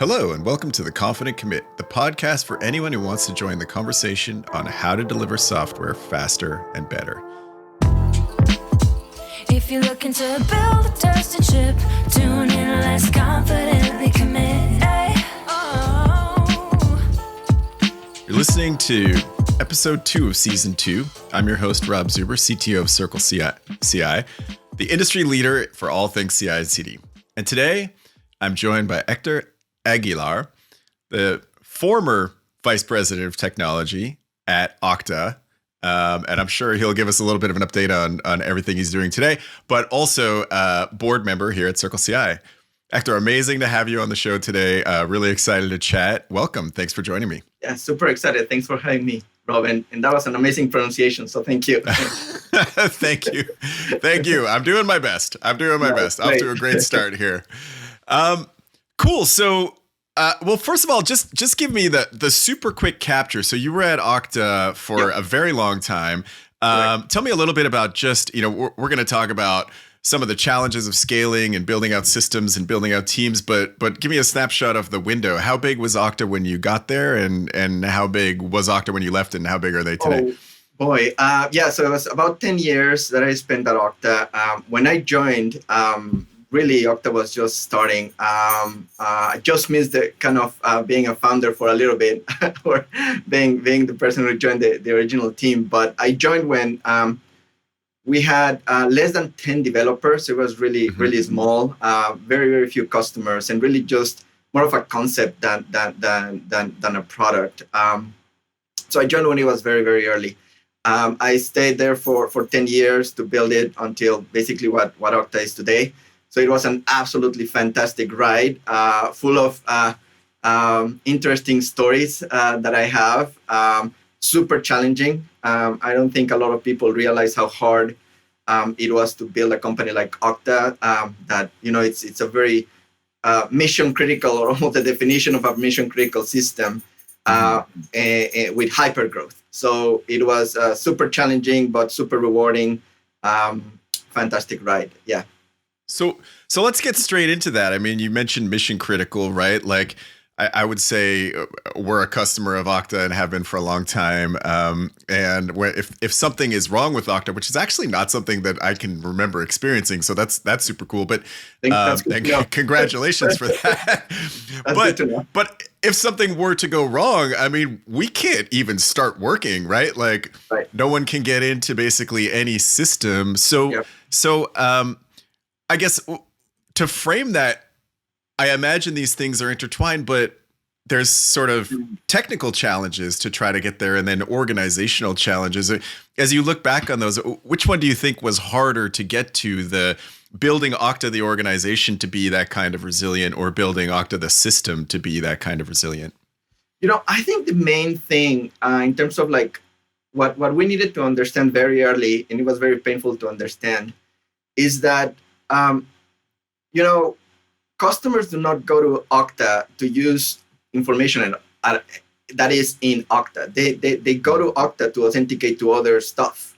Hello, and welcome to The Confident Commit, the podcast for anyone who wants to join the conversation on how to deliver software faster and better. If you're looking to build a trusted ship, tune in, let's confidently commit. You're listening to episode 2 of season 2. I'm your host, Rob Zuber, CTO of CircleCI, the industry leader for all things CI and CD. And today, I'm joined by Hector Aguilar, the former vice president of technology at Okta. And I'm sure he'll give us a little bit of an update on everything he's doing today, but also a board member here at CircleCI. Hector, amazing to have you on the show today. Really excited to chat. Welcome. Thanks for joining me. Yeah, super excited. Thanks for having me, Rob. And that was an amazing pronunciation, so thank you. Thank you. Thank you. I'm doing my best. Off to a great start here. Cool. So, well, first of all, just give me the super quick capture. So you were at Okta for a very long time. Tell me a little bit about we're going to talk about some of the challenges of scaling and building out systems and building out teams, but give me a snapshot of the window. How big was Okta when you got there, and how big was Okta when you left, and how big are they today? Oh boy. So it was about 10 years that I spent at Okta. When I joined, really, Okta was just starting. I just missed the kind of being a founder for a little bit, or being the person who joined the original team. But I joined when we had less than 10 developers. It was really small, very, very few customers, and really just more of a concept than a product. So I joined when it was very, very early. I stayed there for 10 years to build it until basically what Okta is today. So it was an absolutely fantastic ride, full of interesting stories that I have. Super challenging. I don't think a lot of people realize how hard it was to build a company like Okta. It's a very mission critical, or almost the definition of a mission critical system with hyper growth. So it was super challenging, but super rewarding. Fantastic ride. Yeah. So let's get straight into that. I mean, you mentioned mission critical, right? Like, I would say we're a customer of Okta and have been for a long time. And if something is wrong with Okta, which is actually not something that I can remember experiencing, so that's super cool. But congratulations for that. But if something were to go wrong, I mean, we can't even start working, right? Like, no one can get into basically any system. So I guess to frame that, I imagine these things are intertwined, but there's sort of technical challenges to try to get there, and then organizational challenges. As you look back on those, which one do you think was harder to get to, the building Okta, the organization, to be that kind of resilient, or building Okta, the system, to be that kind of resilient? I think the main thing in terms of like what we needed to understand very early, and it was very painful to understand, is that, customers do not go to Okta to use information that is in Okta. They go to Okta to authenticate to other stuff.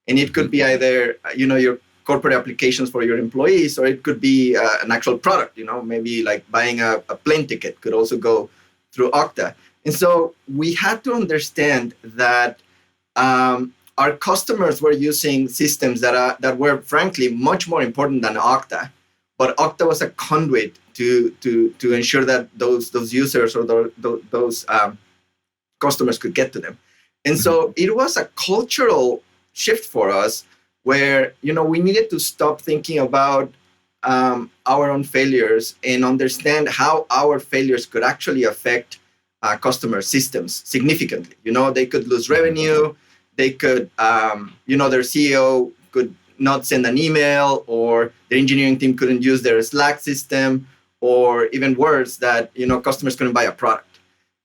And it could be either, your corporate applications for your employees, or it could be an actual product, maybe like buying a plane ticket could also go through Okta. And so we had to understand that our customers were using systems that were frankly much more important than Okta. But Okta was a conduit to ensure that those users or those customers could get to them. And so it was a cultural shift for us where, we needed to stop thinking about our own failures and understand how our failures could actually affect customer systems significantly. They could lose revenue. They could, their CEO could not send an email, or the engineering team couldn't use their Slack system, or even worse, that customers couldn't buy a product.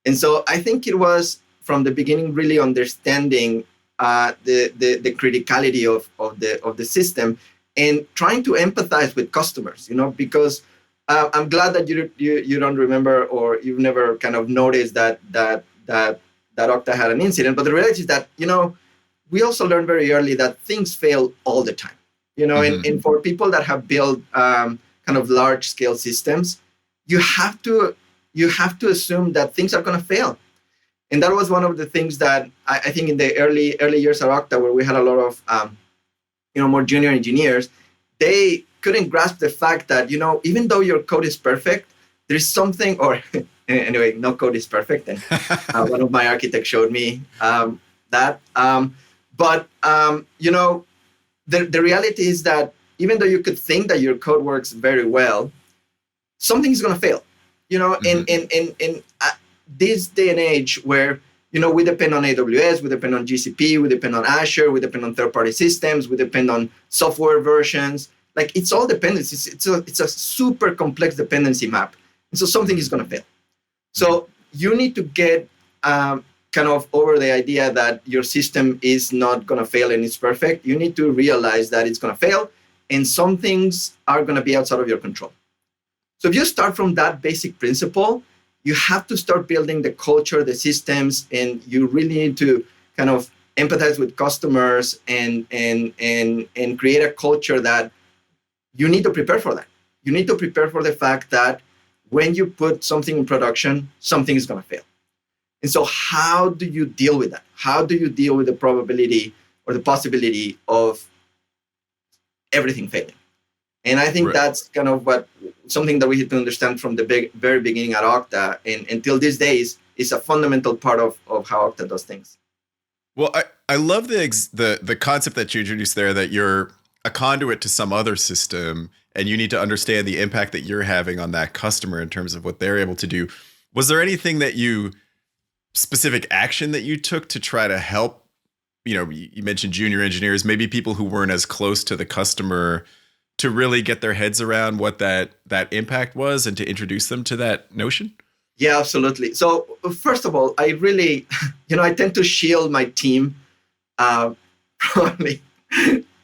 And so I think it was from the beginning really understanding the criticality of the system and trying to empathize with customers. Because I'm glad that you don't remember, or you've never kind of noticed that Okta had an incident. But the reality is that we also learned very early that things fail all the time, and for people that have built kind of large scale systems, you have to you have to assume that things are going to fail. And that was one of the things that I think in the early years at Okta, where we had a lot of more junior engineers, they couldn't grasp the fact that, even though your code is perfect, there's something, or anyway, no code is perfect. And one of my architects showed me that. But the reality is that even though you could think that your code works very well, something's going to fail. In this day and age where, we depend on AWS, we depend on GCP, we depend on Azure, we depend on third-party systems, we depend on software versions. Like, it's all dependencies. It's a super complex dependency map. And so something is going to fail. So you need to get kind of over the idea that your system is not going to fail and it's perfect. You need to realize that it's going to fail and some things are going to be outside of your control. So if you start from that basic principle, you have to start building the culture, the systems, and you really need to kind of empathize with customers and create a culture that you need to prepare for that. You need to prepare for the fact that when you put something in production, something is going to fail. And so how do you deal with that? How do you deal with the probability or the possibility of everything failing? And I think that's kind of something that we had to understand from the very beginning at Okta, and until these days is a fundamental part of how Okta does things. Well, I love the concept that you introduced there, that you're a conduit to some other system and you need to understand the impact that you're having on that customer in terms of what they're able to do. Was there anything that specific action that you took to try to help, you mentioned junior engineers, maybe people who weren't as close to the customer, to really get their heads around what that impact was and to introduce them to that notion? Yeah, absolutely. So first of all, I really, I tend to shield my team, probably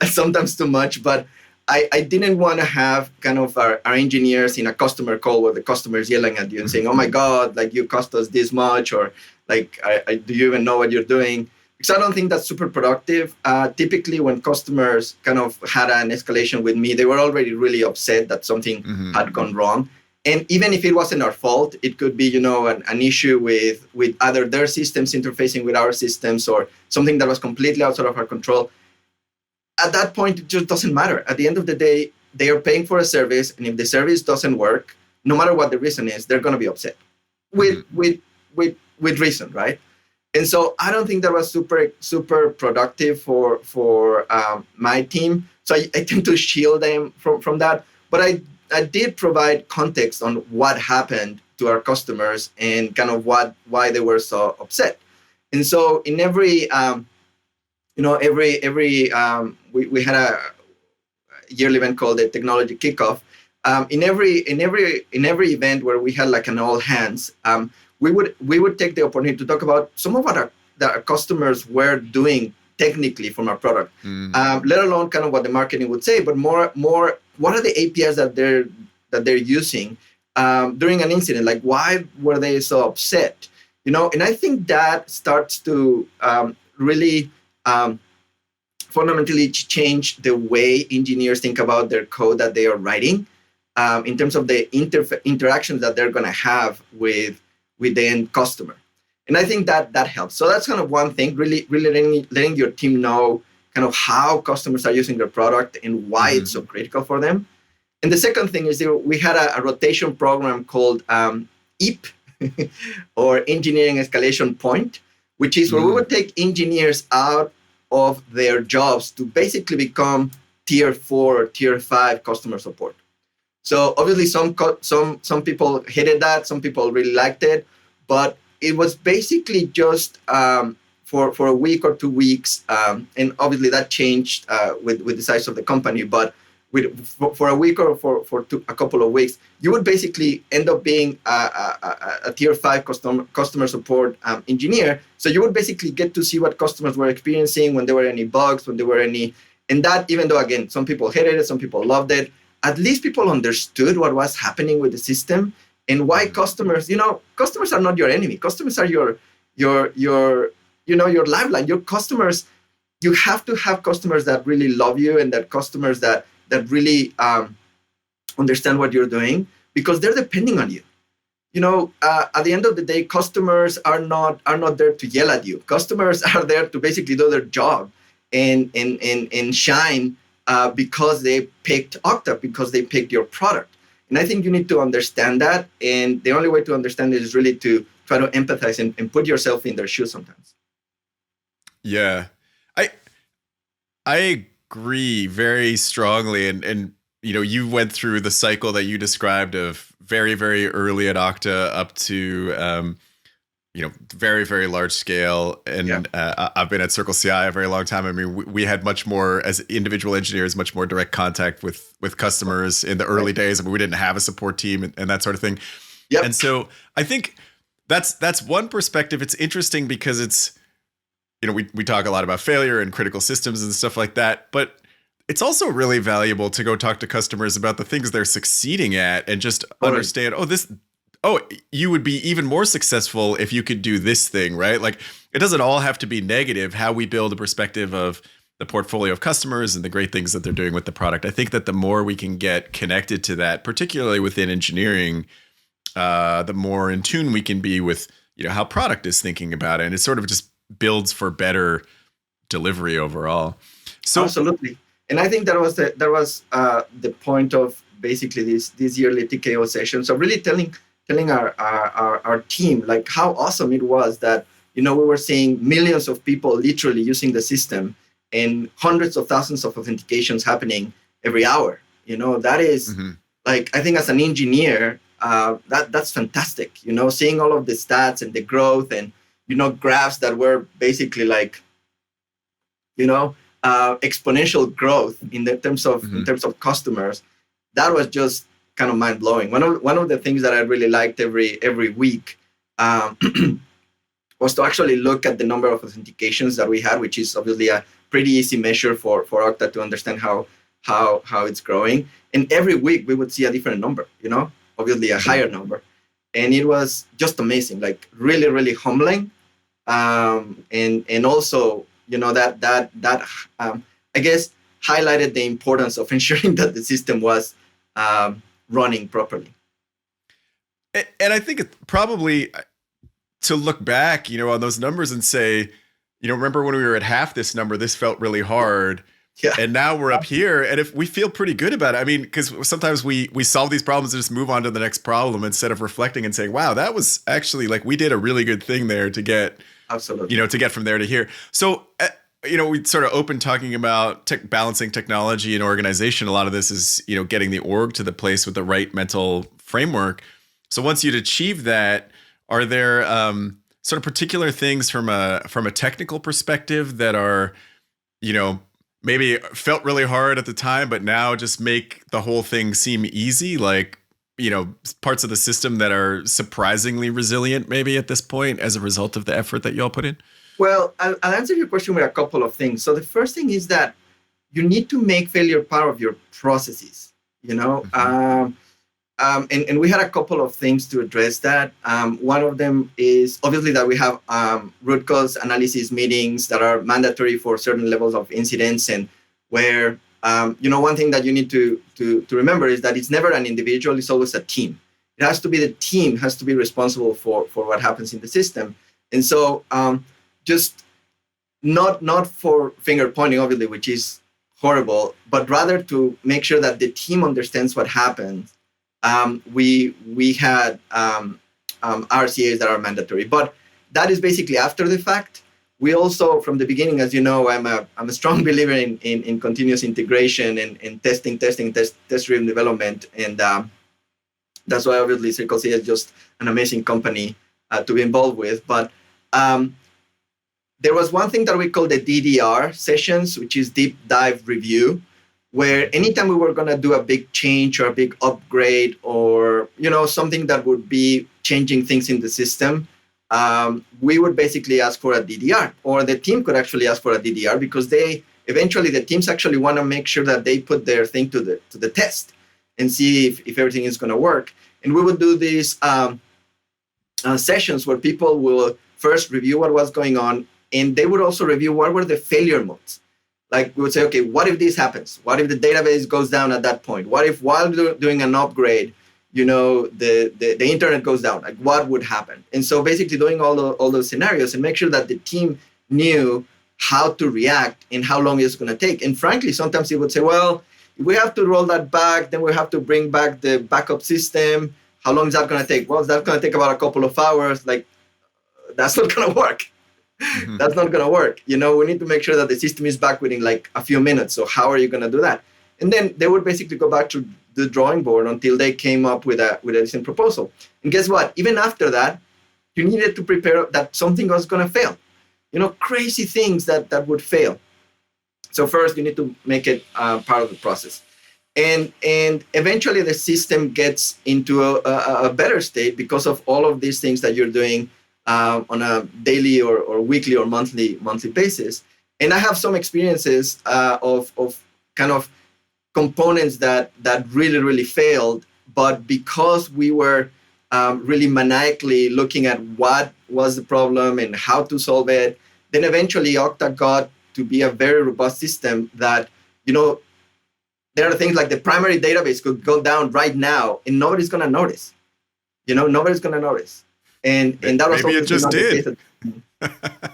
sometimes too much, but I didn't want to have kind of our engineers in a customer call where the customer is yelling at you and saying, oh my God, like you cost us this much, or like, do you even know what you're doing? Because I don't think that's super productive. Typically, when customers kind of had an escalation with me, they were already really upset that something had gone wrong. And even if it wasn't our fault, it could be, an issue with either their systems interfacing with our systems or something that was completely outside of our control. At that point, it just doesn't matter. At the end of the day, they are paying for a service, and if the service doesn't work, no matter what the reason is, they're going to be upset with reason, right? And so I don't think that was super productive for my team. So I tend to shield them from that. But I did provide context on what happened to our customers and kind of why they were so upset. And so in every we had a yearly event called the Technology Kickoff. In every event where we had like an all hands, we would take the opportunity to talk about some of what our customers were doing technically from our product, let alone kind of what the marketing would say, but more what are the APIs that they're using during an incident? Like, why were they so upset? And I think that starts to really fundamentally change the way engineers think about their code that they are writing, in terms of the interactions that they're going to have with the end customer. And I think that helps. So that's kind of one thing, really letting your team know kind of how customers are using their product and why it's so critical for them. And the second thing is we had a rotation program called EAP, or Engineering Escalation Point, which is where we would take engineers out of their jobs to basically become tier 4 or tier 5 customer support. So obviously some people hated that, some people really liked it, but it was basically just for a week or 2 weeks, and obviously that changed with the size of the company, but for a week or for a couple of weeks, you would basically end up being a tier 5 customer support engineer. So you would basically get to see what customers were experiencing, when there were any bugs, when there were any, and that, even though again, some people hated it, some people loved it, at least people understood what was happening with the system and why customers are not your enemy. Customers are your lifeline. Your customers, you have to have customers that really love you and that customers that really understand what you're doing, because they're depending on you. at the end of the day, customers are not there to yell at you. Customers are there to basically do their job and shine because they picked Okta, because they picked your product. And I think you need to understand that. And the only way to understand it is really to try to empathize and put yourself in their shoes sometimes. Yeah, I agree very strongly. And you went through the cycle that you described of very, very early at Okta up to, very, very large scale. And I've been at CircleCI a very long time. I mean, we had much more, as individual engineers, much more direct contact with customers in the early days. I mean, we didn't have a support team and that sort of thing. Yep. And so I think that's one perspective. It's interesting because it's, we talk a lot about failure and critical systems and stuff like that, but it's also really valuable to go talk to customers about the things they're succeeding at and just understand, you would be even more successful if you could do this thing, right? Like, it doesn't all have to be negative, how we build a perspective of the portfolio of customers and the great things that they're doing with the product. I think that the more we can get connected to that, particularly within engineering, the more in tune we can be with, how product is thinking about it. And it sort of just builds for better delivery overall. So absolutely. And I think that was the point of basically this yearly TKO session. So really telling our team like how awesome it was that we were seeing millions of people literally using the system and hundreds of thousands of authentications happening every hour. That is like, I think as an engineer, that's fantastic. Seeing all of the stats and the growth and graphs that were basically like exponential growth in terms of customers. That was just kind of mind blowing. One of the things that I really liked every week was to actually look at the number of authentications that we had, which is obviously a pretty easy measure for Okta to understand how it's growing. And every week we would see a different number, obviously a higher number. And it was just amazing, like really, really humbling. And also, that I guess highlighted the importance of ensuring that the system was running properly. And I think it probably to look back, on those numbers and say, remember when we were at half this number, this felt really hard. Yeah. And now we're up here. And if we feel pretty good about it, I mean, because sometimes we solve these problems and just move on to the next problem instead of reflecting and saying, wow, that was actually like we did a really good thing there to get, absolutely, to get from there to here. So, we sort of open talking about balancing technology and organization. A lot of this is, getting the org to the place with the right mental framework. So once you'd achieve that, are there sort of particular things from a technical perspective that are, maybe felt really hard at the time, but now just make the whole thing seem easy? Like, parts of the system that are surprisingly resilient maybe at this point as a result of the effort that y'all put in? Well, I'll answer your question with a couple of things. So the first thing is that you need to make failure part of your processes, and we had a couple of things to address that. One of them is obviously that we have root cause analysis meetings that are mandatory for certain levels of incidents, and where one thing that you need to remember is that it's never an individual; it's always a team. It has to be the team has to be responsible for what happens in the system, and so just not for finger pointing, obviously, which is horrible, but rather to make sure that the team understands what happened. We had RCAs that are mandatory, but that is basically after the fact. We also, from the beginning, as you know, I'm a strong believer in continuous integration and test-driven development, and that's why obviously CircleCI is just an amazing company to be involved with. But there was one thing that we call the DDR sessions, which is deep dive review, where anytime we were going to do a big change or a big upgrade or, something that would be changing things in the system, we would basically ask for a DDR, or the team could actually ask for a DDR, because the teams actually want to make sure that they put their thing to the test and see if everything is going to work. And we would do these sessions where people will first review what was going on, and they would also review what were the failure modes. Like we would say, okay, what if this happens? What if the database goes down at that point? What if while doing an upgrade, the internet goes down, like what would happen? And so basically doing all those scenarios and make sure that the team knew how to react and how long it's going to take. And frankly, sometimes he would say, well, if we have to roll that back, then we have to bring back the backup system. How long is that going to take? Well, that's going to take about a couple of hours. Like, that's not going to work. Mm-hmm. That's not going to work. We need to make sure that the system is back within like a few minutes. So how are you going to do that? And then they would basically go back to the drawing board until they came up with a decent proposal. And guess what? Even after that, you needed to prepare that something was going to fail. Crazy things that would fail. So first, you need to make it part of the process. And eventually the system gets into a better state because of all of these things that you're doing on a daily or weekly or monthly basis. And I have some experiences of kind of components that really, really failed, but because we were really maniacally looking at what was the problem and how to solve it, then eventually Okta got to be a very robust system that, there are things like the primary database could go down right now and nobody's going to notice. Nobody's going to notice. And that was maybe it just did.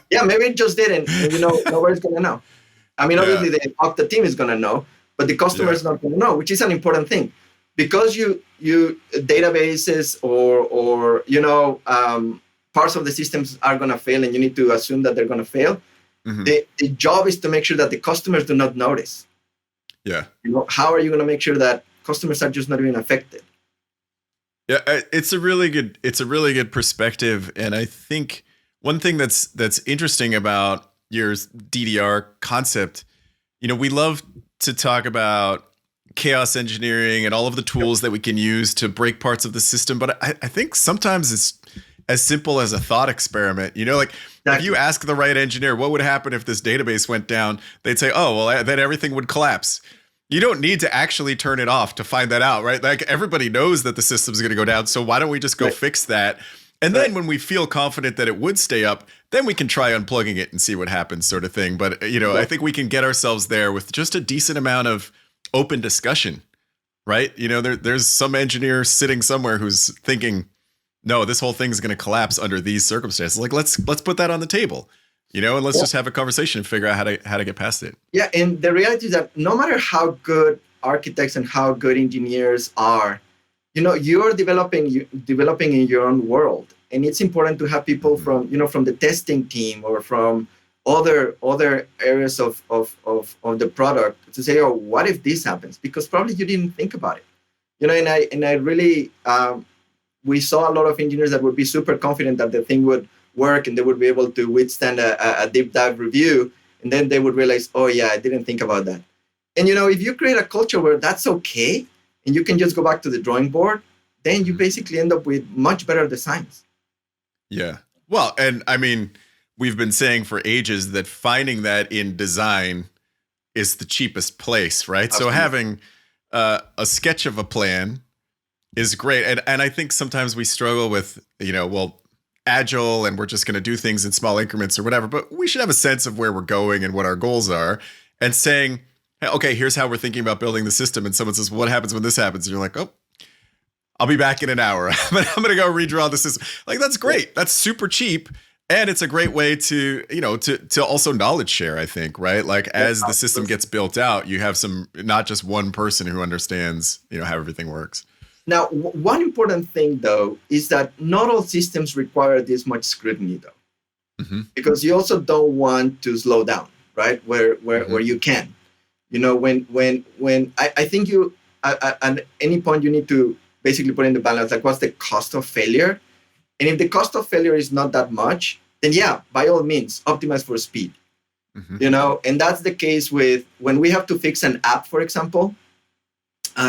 Yeah, maybe it just did, and nobody's going to know. I mean, obviously the Okta team is going to know, but the customer is not going to know, which is an important thing, because you databases or parts of the systems are going to fail, and you need to assume that they're going to fail. Mm-hmm. The job is to make sure that the customers do not notice. Yeah. How are you going to make sure that customers are just not even affected? Yeah, it's a really good perspective, and I think one thing that's interesting about your DDR concept, we love to talk about chaos engineering and all of the tools that we can use to break parts of the system, but I think sometimes it's as simple as a thought experiment. Like if you ask the right engineer, what would happen if this database went down? They'd say, oh, well, then everything would collapse. You don't need to actually turn it off to find that out, right? Like everybody knows that the system's going to go down. So why don't we just go fix that? And then when we feel confident that it would stay up, then we can try unplugging it and see what happens, sort of thing. But, I think we can get ourselves there with just a decent amount of open discussion, right? There's some engineer sitting somewhere who's thinking, no, this whole thing is going to collapse under these circumstances. Like, let's put that on the table, and let's just have a conversation and figure out how to get past it. Yeah, and the reality is that no matter how good architects and how good engineers are, you're developing in your own world, and it's important to have people from the testing team or from other areas of the product to say, oh, what if this happens? Because probably you didn't think about it, and I really we saw a lot of engineers that would be super confident that the thing would work and they would be able to withstand a deep dive review, and then they would realize, oh yeah, I didn't think about that. And if you create a culture where that's okay and you can just go back to the drawing board, then you basically end up with much better designs. Yeah. Well, and I mean, we've been saying for ages that finding that in design is the cheapest place, right? Absolutely. So having a sketch of a plan is great. And I think sometimes we struggle with, agile and we're just going to do things in small increments or whatever, but we should have a sense of where we're going and what our goals are, and saying, hey, okay, here's how we're thinking about building the system. And someone says, well, what happens when this happens? And you're like, oh, I'll be back in an hour. I'm going to go redraw the system. Like, that's great. That's super cheap. And it's a great way to, to also knowledge share, I think, right? Like as the system gets built out, you have not just one person who understands, how everything works. Now, one important thing, though, is that not all systems require this much scrutiny, though, because you also don't want to slow down, right? Where you can, when I think at any point you need to basically put in the balance, like what's the cost of failure? And if the cost of failure is not that much, then yeah, by all means, optimize for speed. And that's the case with when we have to fix an app, for example,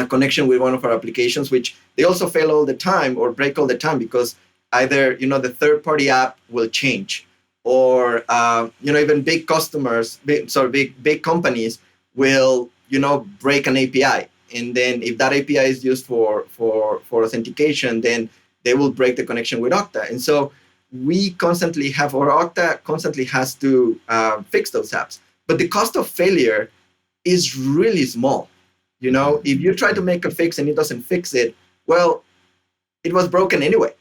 connection with one of our applications, which they also fail all the time or break all the time because either, the third-party app will change or, even big customers, big companies will, break an API. And then if that API is used for authentication, then they will break the connection with Okta. And so Okta constantly has to fix those apps. But the cost of failure is really small. If you try to make a fix and it doesn't fix it, well, it was broken anyway.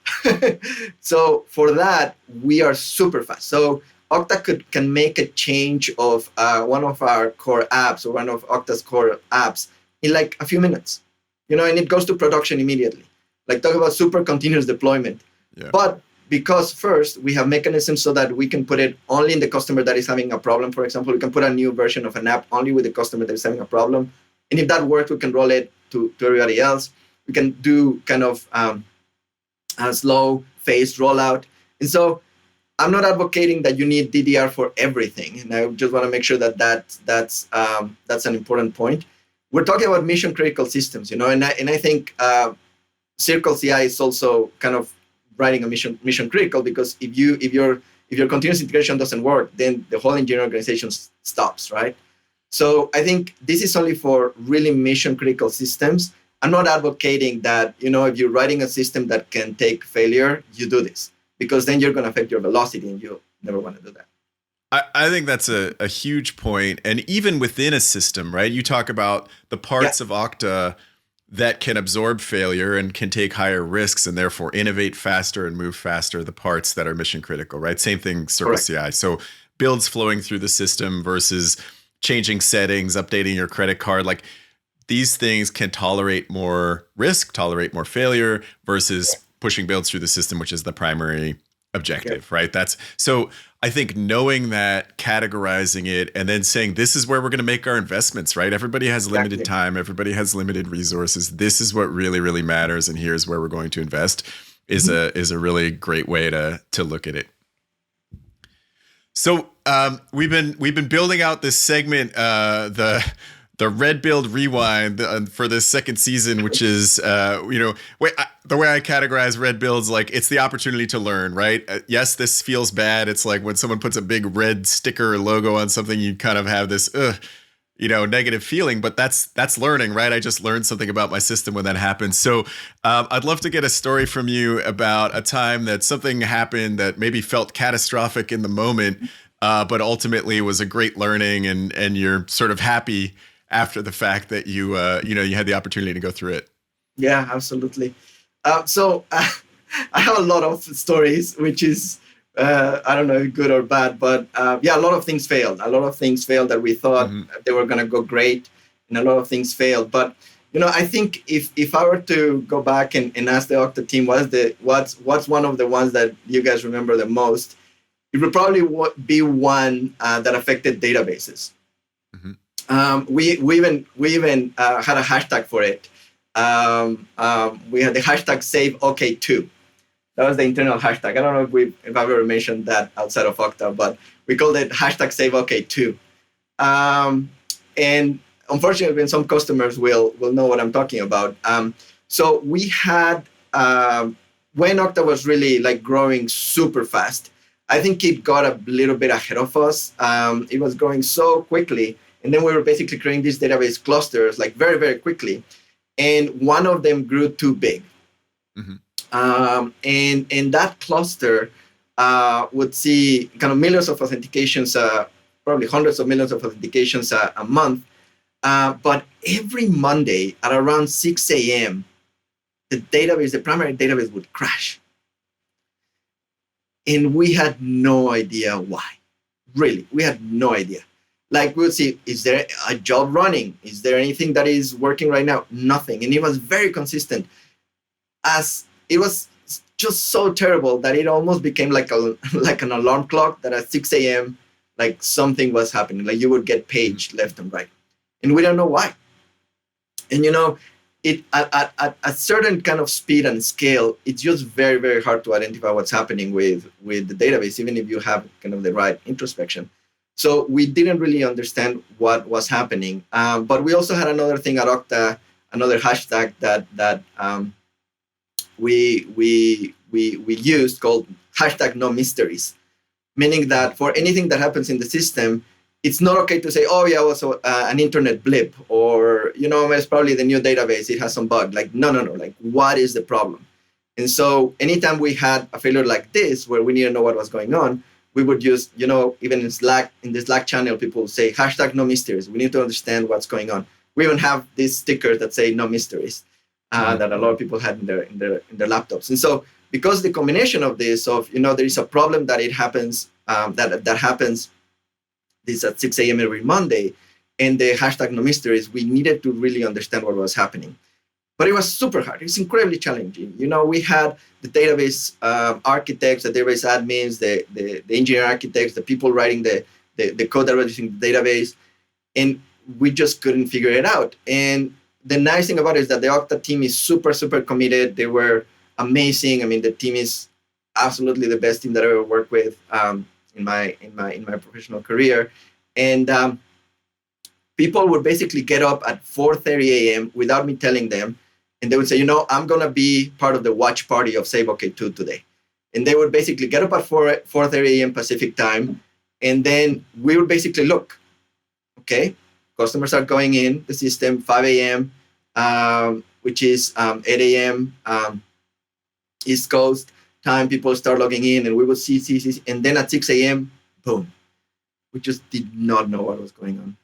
So for that, we are super fast. So Okta can make a change of one of our core apps or one of Okta's core apps in like a few minutes, and it goes to production immediately. Like talk about super continuous deployment. Yeah. But because first we have mechanisms so that we can put it only in the customer that is having a problem. For example, we can put a new version of an app only with the customer that is having a problem. And if that works, we can roll it to everybody else. We can do kind of a slow phased rollout. And so I'm not advocating that you need DDR for everything. And I just want to make sure that that's an important point. We're talking about mission critical systems, and I think CircleCI is also kind of writing a mission critical, because if your continuous integration doesn't work, then the whole engineering organization stops, right? So I think this is only for really mission critical systems. I'm not advocating that, if you're writing a system that can take failure, you do this, because then you're going to affect your velocity and you never want to do that. I think that's a huge point. And even within a system, right? You talk about the parts of Okta that can absorb failure and can take higher risks and therefore innovate faster and move faster, the parts that are mission critical, right? Same thing, CircleCI. So builds flowing through the system versus changing settings, updating your credit card. Like these things can tolerate more risk, tolerate more failure versus pushing builds through the system, which is the primary objective, right? So I think knowing that, categorizing it, and then saying, this is where we're going to make our investments, right? Everybody has limited time. Everybody has limited resources. This is what really, really matters. And here's where we're going to invest is a really great way to look at it. So we've been building out this segment, the Red Build Rewind for this second season, which is, the way I categorize Red Builds, like it's the opportunity to learn, right? Yes, this feels bad. It's like when someone puts a big red sticker or logo on something, you kind of have this, negative feeling, but that's learning, right? I just learned something about my system when that happens. So I'd love to get a story from you about a time that something happened that maybe felt catastrophic in the moment, but ultimately was a great learning, and you're sort of happy after the fact that you had the opportunity to go through it. Yeah, absolutely. So I have a lot of stories, which is, I don't know if good or bad, but a lot of things failed. A lot of things failed that we thought they were going to go great, and a lot of things failed. But, I think if I were to go back and ask the Okta team, what's one of the ones that you guys remember the most, it would probably be one that affected databases. We even had a hashtag for it. We had the hashtag SaveOK2. That was the internal hashtag. I don't know if I've ever mentioned that outside of Okta, but we called it hashtag SaveOK2. And unfortunately, some customers will know what I'm talking about. So we had, when Okta was really like growing super fast, I think it got a little bit ahead of us. It was growing so quickly. And then we were basically creating these database clusters like very, very quickly. And one of them grew too big. And that cluster would see kind of millions of authentications, probably hundreds of millions of authentications a month. But every Monday at around 6 a.m., the primary database would crash. And we had no idea why. Really, we had no idea. Like we would see, is there a job running? Is there anything that is working right now? Nothing. And it was very consistent. As it was just so terrible that it almost became like an alarm clock that at 6 a.m., like something was happening. Like you would get paged left and right. And we don't know why. And it at a certain kind of speed and scale, it's just very, very hard to identify what's happening with the database, even if you have kind of the right introspection. So we didn't really understand what was happening. But we also had another thing at Okta, another hashtag that we used called hashtag no mysteries, meaning that for anything that happens in the system, it's not okay to say, oh yeah, also an internet blip, or it's probably the new database, it has some bug. Like no, like what is the problem? And so anytime we had a failure like this, where we need to know what was going on, we would use, even in the Slack channel, people say hashtag no mysteries. We need to understand what's going on. We even have these stickers that say no mysteries. that a lot of people had in their laptops. And so because the combination of this, there is a problem that it happens, that happens this at 6 a.m. every Monday, and the hashtag no mysteries, we needed to really understand what was happening. But it was super hard. It's incredibly challenging. We had the database architects, the database admins, the engineer architects, the people writing the code that was using the database, and we just couldn't figure it out. And the nice thing about it is that the Okta team is super, super committed. They were amazing. I mean, the team is absolutely the best team that I ever worked with in my professional career. And people would basically get up at 4:30 a.m. without me telling them, and they would say, I'm going to be part of the watch party of Save OK2 today. And they would basically get up at 4:30 a.m. Pacific time, and then we would basically look, okay, customers are going in the system 5 a.m., which is 8 a.m. East Coast time. People start logging in, and we would see, and then at 6 a.m., boom. We just did not know what was going on.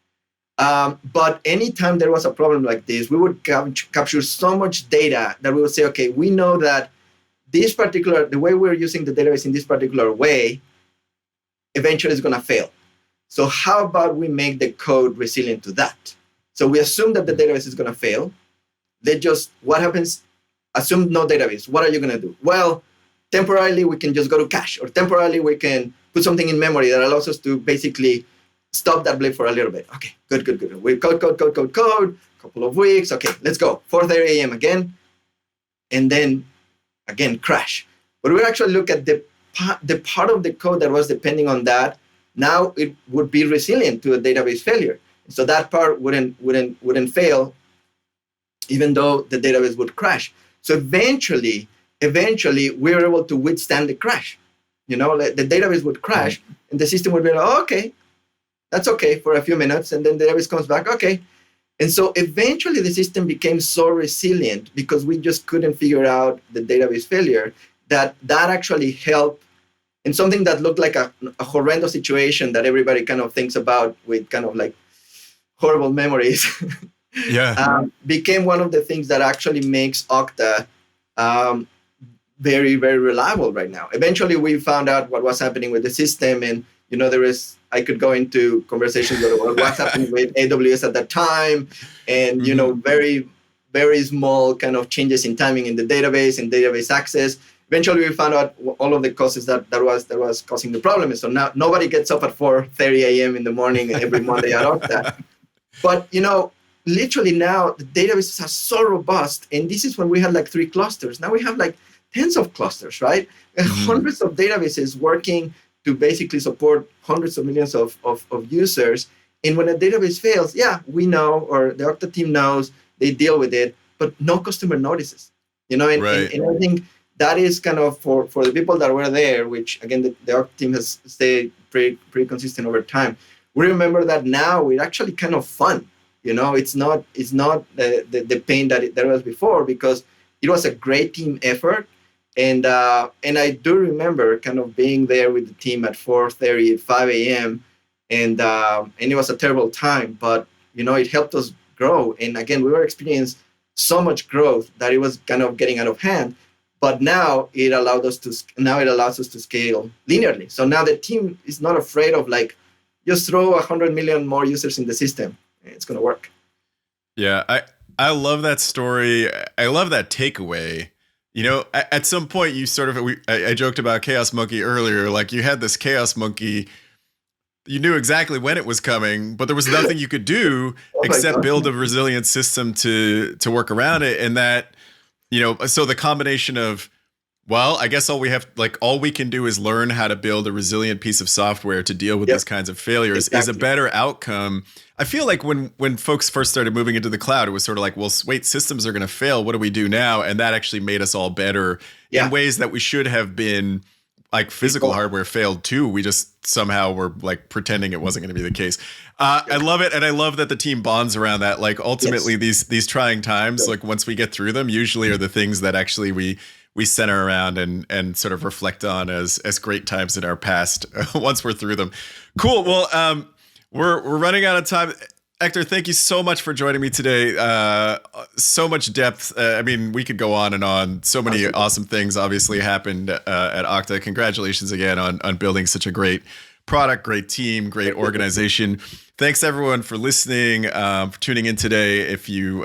But anytime there was a problem like this, we would capture so much data that we would say, okay, we know that the way we're using the database in this particular way, eventually is going to fail. So how about we make the code resilient to that? So we assume that the database is going to fail. What happens? Assume no database. What are you going to do? Well, temporarily we can just go to cache, or temporarily we can put something in memory that allows us to basically stop that blip for a little bit. Okay, good. We code, couple of weeks. Okay, let's go. 4:30 a.m. again, and then again crash. But we actually look at the part of the code that was depending on that. Now it would be resilient to a database failure. So that part wouldn't fail, even though the database would crash. So eventually we were able to withstand the crash. The database would crash, and the system would be like, oh, okay, that's okay for a few minutes, and then the database comes back, okay. And so eventually the system became so resilient because we just couldn't figure out the database failure that actually helped. And something that looked like a horrendous situation that everybody kind of thinks about with kind of like horrible memories, became one of the things that actually makes Okta very, very reliable right now. Eventually, we found out what was happening with the system, and I could go into conversations about what's happening with AWS at that time, and very, very small kind of changes in timing in the database and database access. Eventually, we found out all of the causes that was causing the problem. And so now nobody gets up at 4:30 a.m. in the morning every Monday at Okta. But literally now the databases are so robust, and this is when we had like 3 clusters. Now we have like tens of clusters, right? And hundreds of databases working to basically support hundreds of millions of users. And when a database fails, we know, or the Okta team knows, they deal with it, but no customer notices. And I think that is kind of for the people that were there, which again the Okta team has stayed pretty consistent over time. We remember that now it's actually kind of fun. It's not the pain that there was before, because it was a great team effort. And I do remember kind of being there with the team at 4:30, 5 a.m. And it was a terrible time, but it helped us grow. And again, we were experiencing so much growth that it was kind of getting out of hand. But now it allows us to scale linearly. So now the team is not afraid of like, just throw 100 million more users in the system. It's going to work. Yeah, I love that story. I love that takeaway. At some point you sort of, I joked about Chaos Monkey earlier. Like, you had this Chaos Monkey, you knew exactly when it was coming, but there was nothing you could do except build a resilient system to work around it. And that, so the combination of, well, I guess all we can do is learn how to build a resilient piece of software to deal with these kinds of failures is a better outcome. I feel like when folks first started moving into the cloud, it was sort of like, well, wait, systems are going to fail. What do we do now? And that actually made us all better in ways that we should have been. Like, physical hardware failed too. We just somehow were like pretending it wasn't going to be the case. I love it. And I love that the team bonds around that. Like, ultimately these trying times, like once we get through them, usually are the things that actually we center around and sort of reflect on as great times in our past once we're through them. Cool. Well, we're running out of time. Hector, thank you so much for joining me today. So much depth. I mean, we could go on and on. So many awesome things obviously happened at Okta. Congratulations again on building such a great product, great team, great organization. Thanks everyone for listening, for tuning in today. If you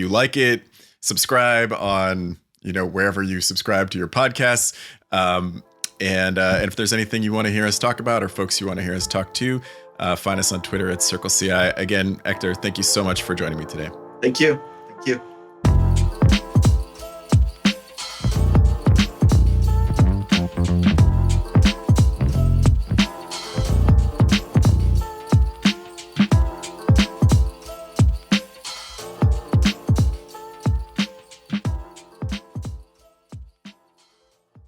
like it, subscribe on wherever you subscribe to your podcasts. And if there's anything you want to hear us talk about or folks you want to hear us talk to, find us on Twitter at CircleCI. Again, Hector, thank you so much for joining me today. Thank you. Thank you.